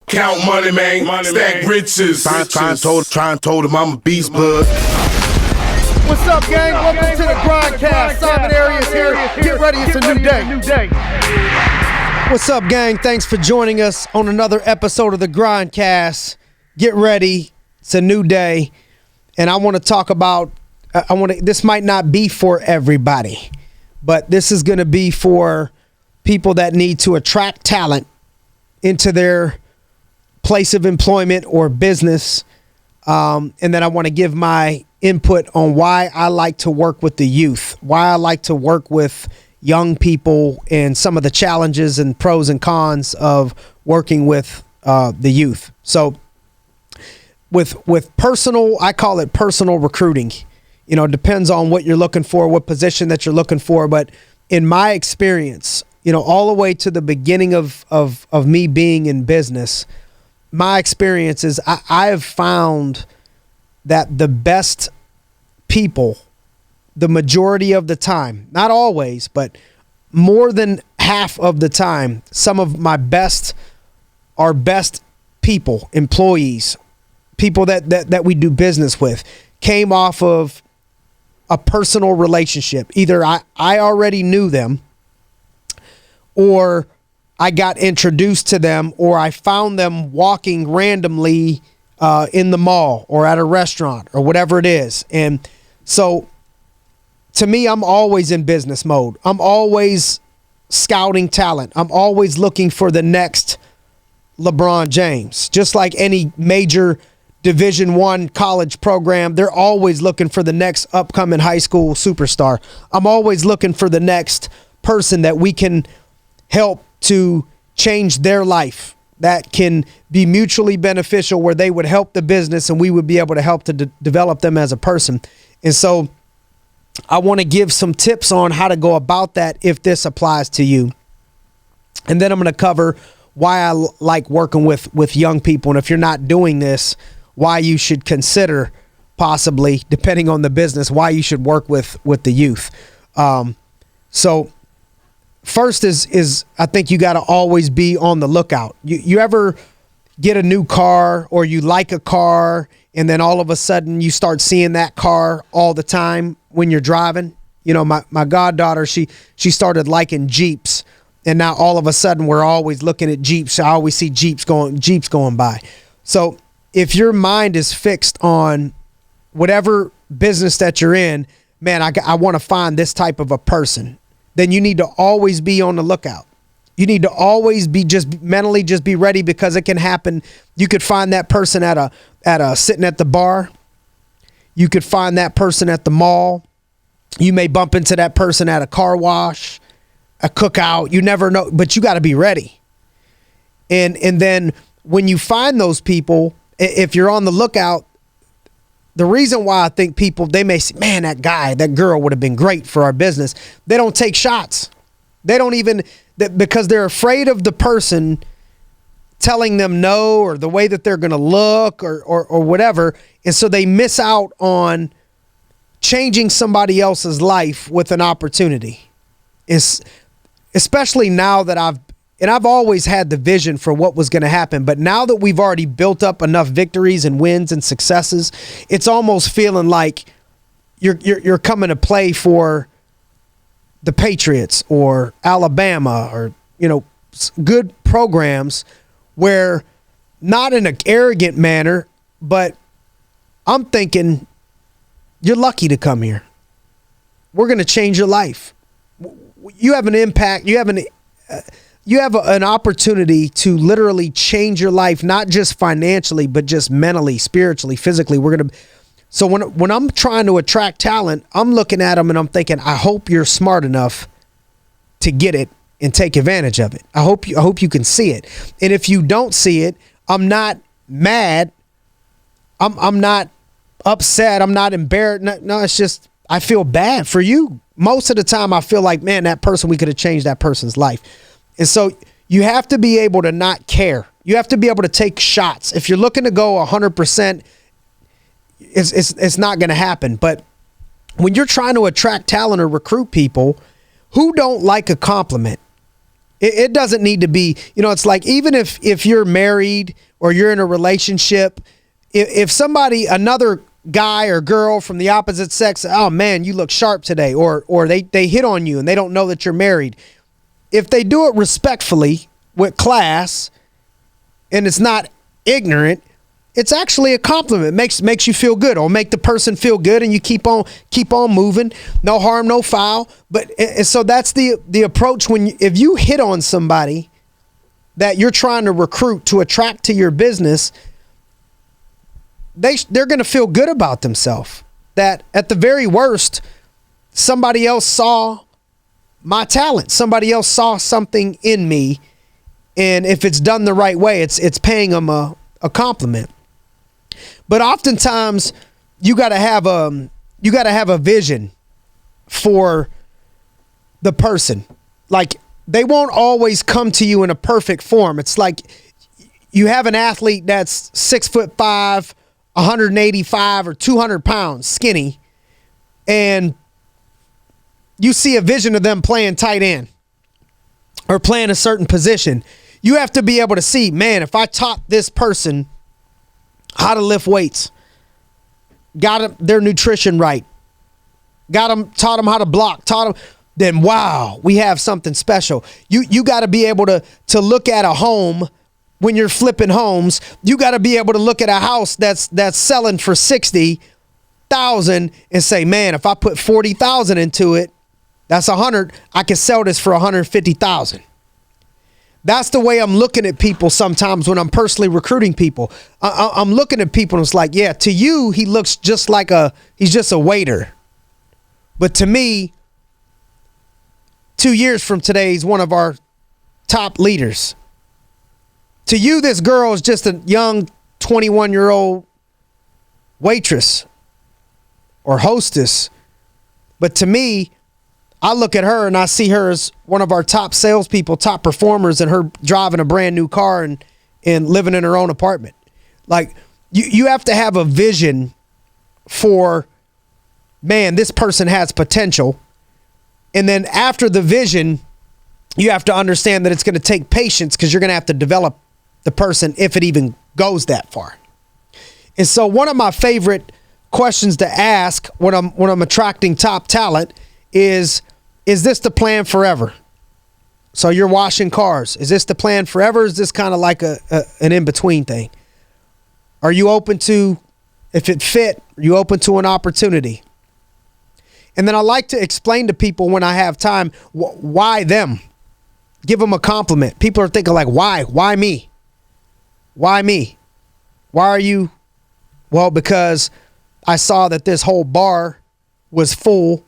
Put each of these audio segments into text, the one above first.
Count money, man. Stack riches. Try and told him I'm a beast, bud. What's up, gang? Welcome to the G.R.I.N.D. Simon Arias here. Get ready, it's a new day. What's up, gang? Thanks for joining us on another episode of the G.R.I.N.D. Get ready, it's a new day. And I want to talk about, this might not be for everybody, but this is going to be for people that need to attract talent into their place of employment or business. And then I want to give my input on why I like to work with the youth, why I like to work with young people, and some of the challenges and pros and cons of working with the youth. So with personal, I call it personal recruiting. You know, it depends on what you're looking for, what position that you're looking for. But in my experience, you know, all the way to the beginning of me being in business, my experience is I have found that the best people, the majority of the time, not always, but more than half of the time, some of my best are best people, employees, people that we do business with, came off of a personal relationship. Either I already knew them, or I got introduced to them, or I found them walking randomly in the mall or at a restaurant or whatever it is. And so to me, I'm always in business mode. I'm always scouting talent. I'm always looking for the next LeBron James. Just like any major Division I college program, they're always looking for the next upcoming high school superstar. I'm always looking for the next person that we can help to change their life, that can be mutually beneficial, where they would help the business and we would be able to help to develop them as a person. And so I want to give some tips on how to go about that if this applies to you. And then I'm going to cover why I like working with young people. And if you're not doing this, why you should consider possibly, depending on the business, why you should work with the youth. So first is I think you got to always be on the lookout. You ever get a new car, or you like a car, and then all of a sudden you start seeing that car all the time when you're driving? You know, my goddaughter, she started liking Jeeps, and now all of a sudden we're always looking at Jeeps. I always see Jeeps going by. So if your mind is fixed on whatever business that you're in, man, I want to find this type of a person, then you need to always be on the lookout. You need to always be mentally be ready, because it can happen. You could find that person at a sitting at the bar. You could find that person at the mall. You may bump into that person at a car wash, a cookout. You never know, but you got to be ready. And then when you find those people, if you're on the lookout, the reason why I think people, they may say, man, that girl would have been great for our business. They don't take shots. They don't even, because they're afraid of the person telling them no, or the way that they're going to look, or whatever. And so they miss out on changing somebody else's life with an opportunity. Especially now that I've always had the vision for what was going to happen, but now that we've already built up enough victories and wins and successes, it's almost feeling like you're coming to play for the Patriots or Alabama, or, you know, good programs where, not in an arrogant manner, but I'm thinking, you're lucky to come here. We're going to change your life. You have an impact. You have an opportunity to literally change your life, not just financially, but just mentally, spiritually, physically. So when I'm trying to attract talent, I'm looking at them and I'm thinking, I hope you're smart enough to get it and take advantage of it. I hope you can see it. And if you don't see it, I'm not mad. I'm not upset. I'm not embarrassed. No, it's just, I feel bad for you. Most of the time I feel like, man, that person, we could have changed that person's life. And so you have to be able to not care. You have to be able to take shots. If you're looking to go 100%, it's not going to happen. But when you're trying to attract talent or recruit people, who don't like a compliment? It doesn't need to be, it's like even if you're married or you're in a relationship, if somebody, another guy or girl from the opposite sex, oh man, you look sharp today, or they hit on you and they don't know that you're married. If they do it respectfully with class and it's not ignorant, it's actually a compliment. Makes you feel good, or make the person feel good, and you keep on moving. No harm, no foul. But and so that's the approach if you hit on somebody that you're trying to recruit to attract to your business, they're going to feel good about themselves. That at the very worst, somebody else saw my talent. Somebody else saw something in me, and if it's done the right way, it's paying them a compliment. But oftentimes, you got to have a vision for the person. Like, they won't always come to you in a perfect form. It's like you have an athlete that's 6'5", 185 or 200 pounds, skinny, and you see a vision of them playing tight end or playing a certain position. You have to be able to see, man, if I taught this person how to lift weights, got their nutrition right, taught them how to block, then wow, we have something special. You got to be able to look at a home when you're flipping homes. You got to be able to look at a house that's selling for $60,000 and say, man, if I put $40,000 into it, that's $100,000. I can sell this for $150,000. That's the way I'm looking at people sometimes when I'm personally recruiting people. I'm looking at people and it's like, yeah, to you, he looks just like he's just a waiter. But to me, 2 years from today, he's one of our top leaders. To you, this girl is just a young 21-year-old waitress or hostess. But to me, I look at her and I see her as one of our top salespeople, top performers, and her driving a brand new car and living in her own apartment. Like, you have to have a vision for, man, this person has potential. And then after the vision, you have to understand that it's going to take patience, because you're going to have to develop the person if it even goes that far. And so one of my favorite questions to ask when I'm attracting top talent is this the plan forever? So you're washing cars. Is this the plan forever? Is this kind of like an in-between thing? Are you open to, if it fit, are you open to an opportunity? And then I like to explain to people when I have time, why them? Give them a compliment. People are thinking like, why? Why me? Why me? Why are you? Well, because I saw that this whole bar was full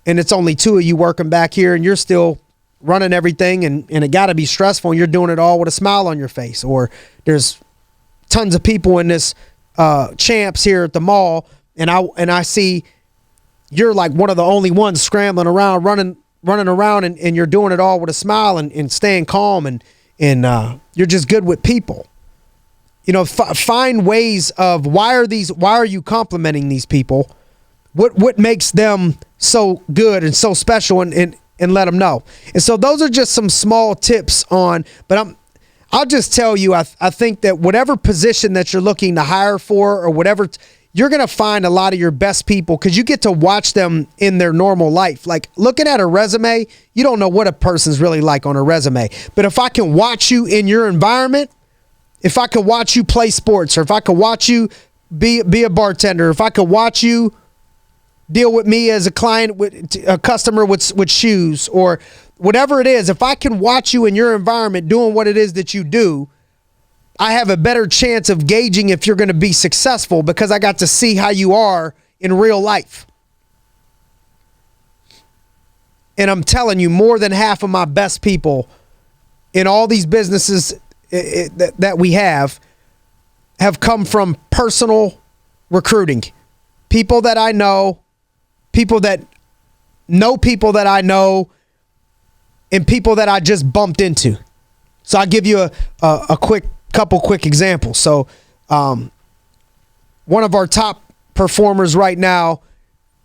and it's only two of you working back here and you're still running everything, and it got to be stressful, and you're doing it all with a smile on your face. Or there's tons of people in this Champs here at the mall, and I see you're like one of the only ones scrambling around, running around, and you're doing it all with a smile and staying calm, and you're just good with people. Find ways of why are you complimenting these people? What makes them so good and so special, and let them know. And so those are just some small tips but I'll just tell you, I think that whatever position that you're looking to hire for, or whatever, you're going to find a lot of your best people because you get to watch them in their normal life. Like, looking at a resume, you don't know what a person's really like on a resume. But if I can watch you in your environment, if I could watch you play sports, or if I could watch you be a bartender, if I could watch you deal with me as a client, with a customer with shoes, or whatever it is, if I can watch you in your environment doing what it is that you do, I have a better chance of gauging if you're going to be successful, because I got to see how you are in real life. And I'm telling you, more than half of my best people in all these businesses that we have come from personal recruiting. People that I know, people that I know, and people that I just bumped into. So I'll give you a couple quick examples. So one of our top performers right now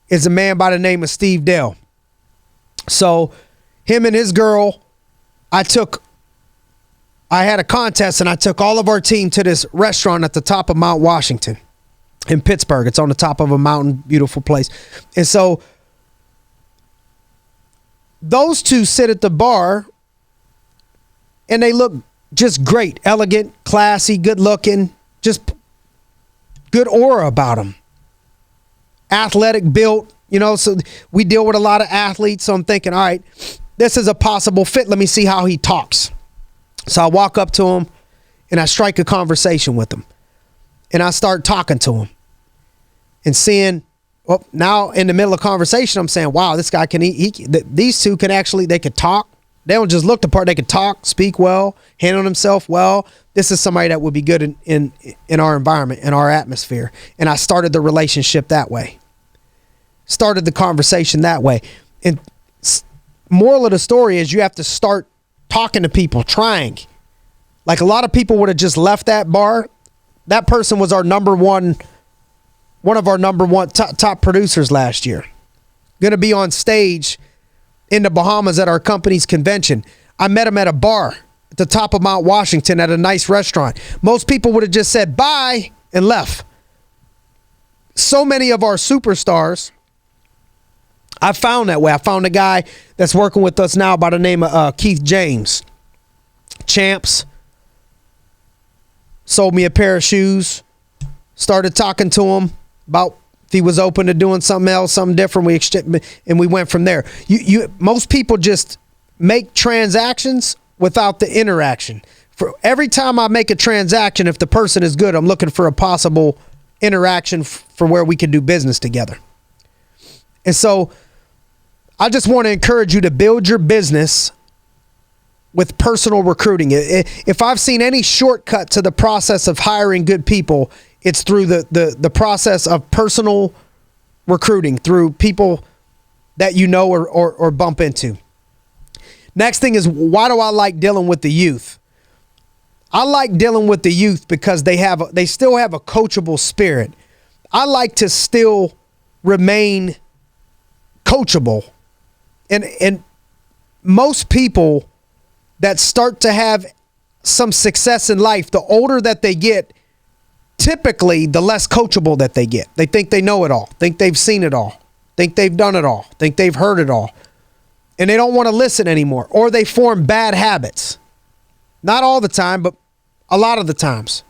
is a man by the name of Steve Dale. So him and his girl, I had a contest and I took all of our team to this restaurant at the top of Mount Washington in Pittsburgh. It's on the top of a mountain, beautiful place. And so those two sit at the bar and they look just great, elegant, classy, good looking, just good aura about them. Athletic built, so we deal with a lot of athletes. So I'm thinking, all right, this is a possible fit. Let me see how he talks. So I walk up to him and I strike a conversation with him. And I start talking to him and seeing, well, now in the middle of conversation, I'm saying, wow, this guy these two can actually, they could talk. They don't just look the part. They could talk, speak well, handle themselves well. This is somebody that would be good in our environment, in our atmosphere. And I started the relationship that way. Started the conversation that way. And moral of the story is you have to start talking to people, trying. Like a lot of people would have just left that bar. That person was one of our number one top producers last year. Going to be on stage in the Bahamas at our company's convention. I met him at a bar at the top of Mount Washington at a nice restaurant. Most people would have just said bye and left. So many of our superstars, I found that way. I found a guy that's working with us now by the name of Keith James. Champs. Sold me a pair of shoes. Started talking to him about if he was open to doing something else, something different. We went from there. Most people just make transactions without the interaction. For every time I make a transaction, if the person is good, I'm looking for a possible interaction for where we can do business together. And so I just want to encourage you to build your business with personal recruiting. If I've seen any shortcut to the process of hiring good people, it's through the process of personal recruiting, through people that you know or bump into. Next thing is, why do I like dealing with the youth? I like dealing with the youth because they still have a coachable spirit. I like to still remain coachable. And most people that start to have some success in life, the older that they get, typically the less coachable that they get. They think they know it all, think they've seen it all, think they've done it all, think they've heard it all. And they don't want to listen anymore. Or they form bad habits. Not all the time, but a lot of the times.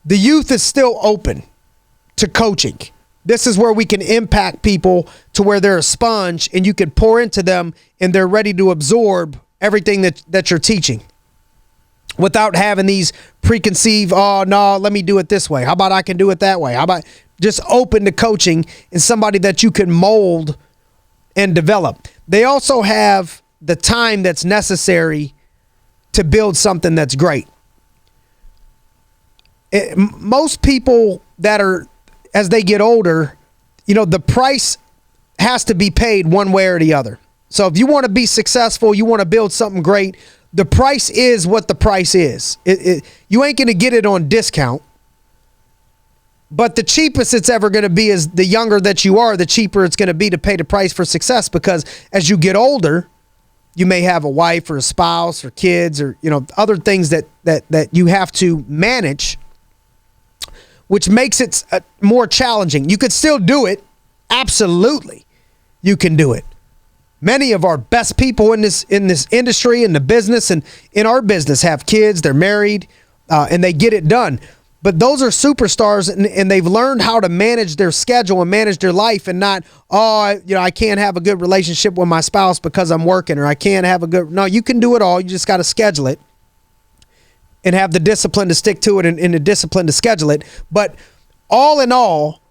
The youth is still open to coaching. This is where we can impact people to where they're a sponge and you can pour into them and they're ready to absorb everything that you're teaching without having these preconceived, oh, no, let me do it this way. How about I can do it that way? How about just open to coaching and somebody that you can mold and develop. They also have the time that's necessary to build something that's great. Most people that are, as they get older, the price has to be paid one way or the other. So if you want to be successful, you want to build something great, the price is what the price is. You ain't going to get it on discount. But the cheapest it's ever going to be is the younger that you are, the cheaper it's going to be to pay the price for success, because as you get older, you may have a wife or a spouse or kids or, other things that you have to manage, which makes it more challenging. You could still do it. Absolutely. You can do it. Many of our best people in this industry, in the business and in our business have kids, they're married, and they get it done. But those are superstars, and they've learned how to manage their schedule and manage their life, and not, I can't have a good relationship with my spouse because I'm working, or I can't have a good. No, you can do it all. You just got to schedule it and have the discipline to stick to it and the discipline to schedule it. But all in all,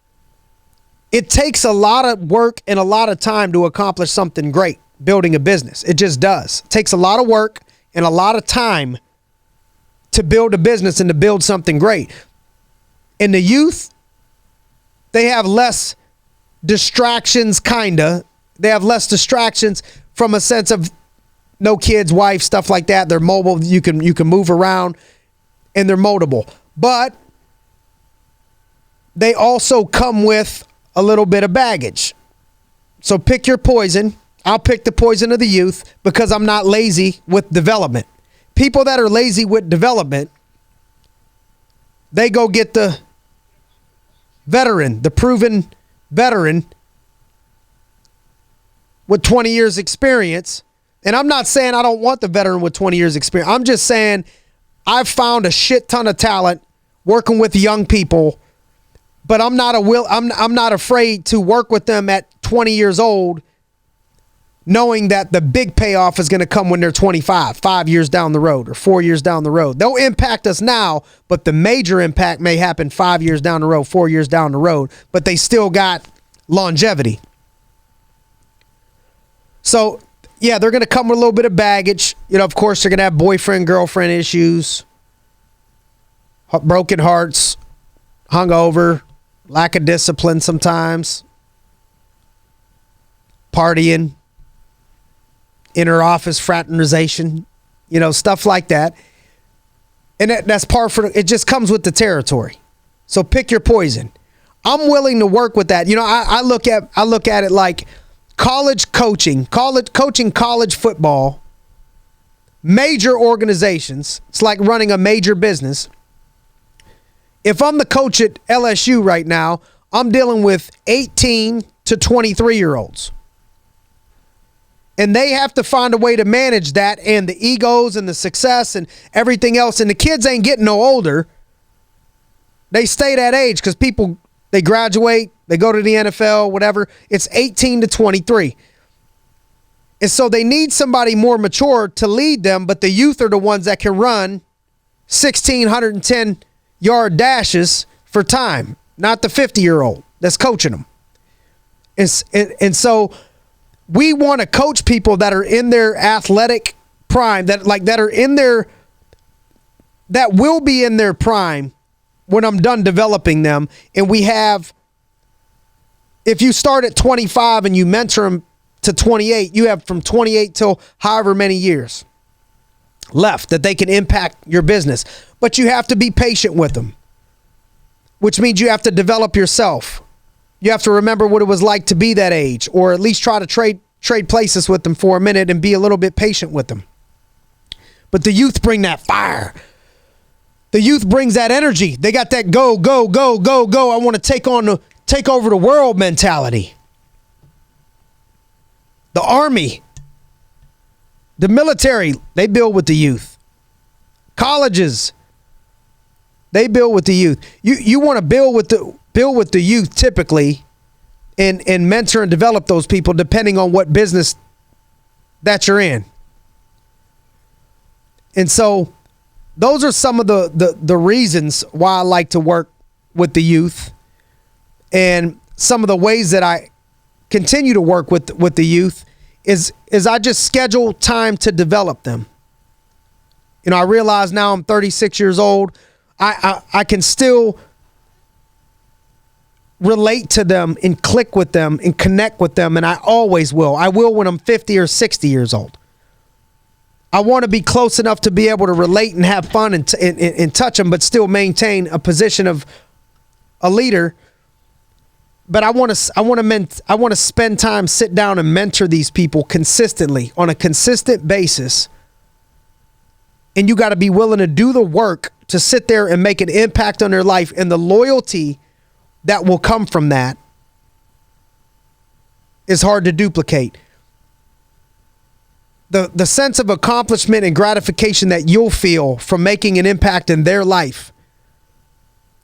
it takes a lot of work and a lot of time to accomplish something great, building a business. It just does. It takes a lot of work and a lot of time to build a business and to build something great. And the youth, they have less distractions, kinda. They have less distractions from a sense of no kids, wife, stuff like that. They're mobile. You can move around, and they're moldable. But they also come with a little bit of baggage. So pick your poison. I'll pick the poison of the youth because I'm not lazy with development. People that are lazy with development, they go get the veteran, the proven veteran with 20 years experience. And I'm not saying I don't want the veteran with 20 years experience. I'm just saying I've found a shit ton of talent working with young people, but I'm not afraid to work with them at 20 years old, knowing that the big payoff is going to come when they're 25, 5 years down the road or 4 years down the road. They'll impact us now, but the major impact may happen 5 years down the road, 4 years down the road, but they still got longevity. So, yeah, they're going to come with a little bit of baggage. Of course, they're going to have boyfriend, girlfriend issues, broken hearts, hungover, lack of discipline sometimes, partying, inter-office fraternization, stuff like that. And that's it just comes with the territory. So pick your poison. I'm willing to work with that. I look at it like college coaching college football, major organizations. It's like running a major business. If I'm the coach at LSU right now, I'm dealing with 18 to 23-year-olds. And they have to find a way to manage that and the egos and the success and everything else. And the kids ain't getting no older. They stay that age because people, they graduate, they go to the NFL, whatever. It's 18 to 23. And so they need somebody more mature to lead them, but the youth are the ones that can run 1,610-yard dashes for time, not the 50-year-old that's coaching them. And so we want to coach people that are in their athletic prime, that will be in their prime when I'm done developing them. And we have, if you start at 25 and you mentor them to 28, you have from 28 till however many years left that they can impact your business. But you have to be patient with them, which means you have to develop yourself. You have to remember what it was like to be that age, or at least try to trade places with them for a minute and be a little bit patient with them. But the youth bring that fire. The youth brings that energy. They got that go, go, go, go, go. I want to take over the world mentality. The army, the military, they build with the youth. Colleges, they build with the youth. You want to build with the youth typically, and mentor and develop those people depending on what business that you're in. And so those are some of the reasons why I like to work with the youth, and some of the ways that I continue to work with the youth is I just schedule time to develop them. I realize now I'm 36 years old. I can still relate to them and click with them and connect with them, and I always will. I will when I'm 50 or 60 years old. I want to be close enough to be able to relate and have fun and touch them, but still maintain a position of a leader. But I want to spend time, sit down and mentor these people consistently on a consistent basis. And you got to be willing to do the work to sit there and make an impact on their life, and the loyalty that will come from that is hard to duplicate. The sense of accomplishment and gratification that you'll feel from making an impact in their life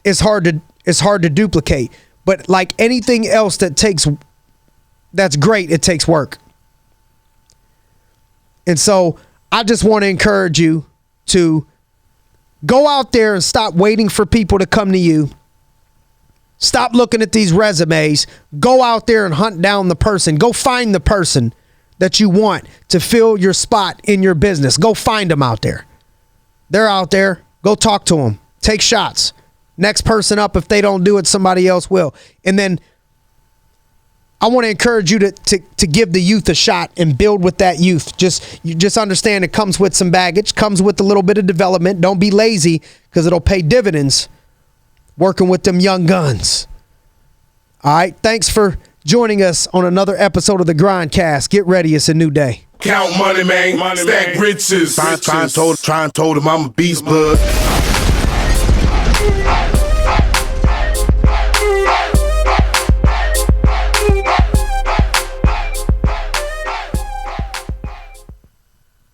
is hard to duplicate. But like anything else that's great, it takes work. And so I just want to encourage you to go out there and stop waiting for people to come to you. Stop looking at these resumes. Go out there and hunt down the person. Go find the person that you want to fill your spot in your business. Go find them out there. They're out there. Go talk to them. Take shots. Next person up, if they don't do it, somebody else will. And then I want to encourage you to give the youth a shot and build with that youth. You just understand it comes with some baggage, comes with a little bit of development. Don't be lazy, because it'll pay dividends working with them young guns. All right. Thanks for joining us on another episode of the Grindcast. Get ready, it's a new day. Count money, man. Stack riches. Try and told him I'm a beast, bud.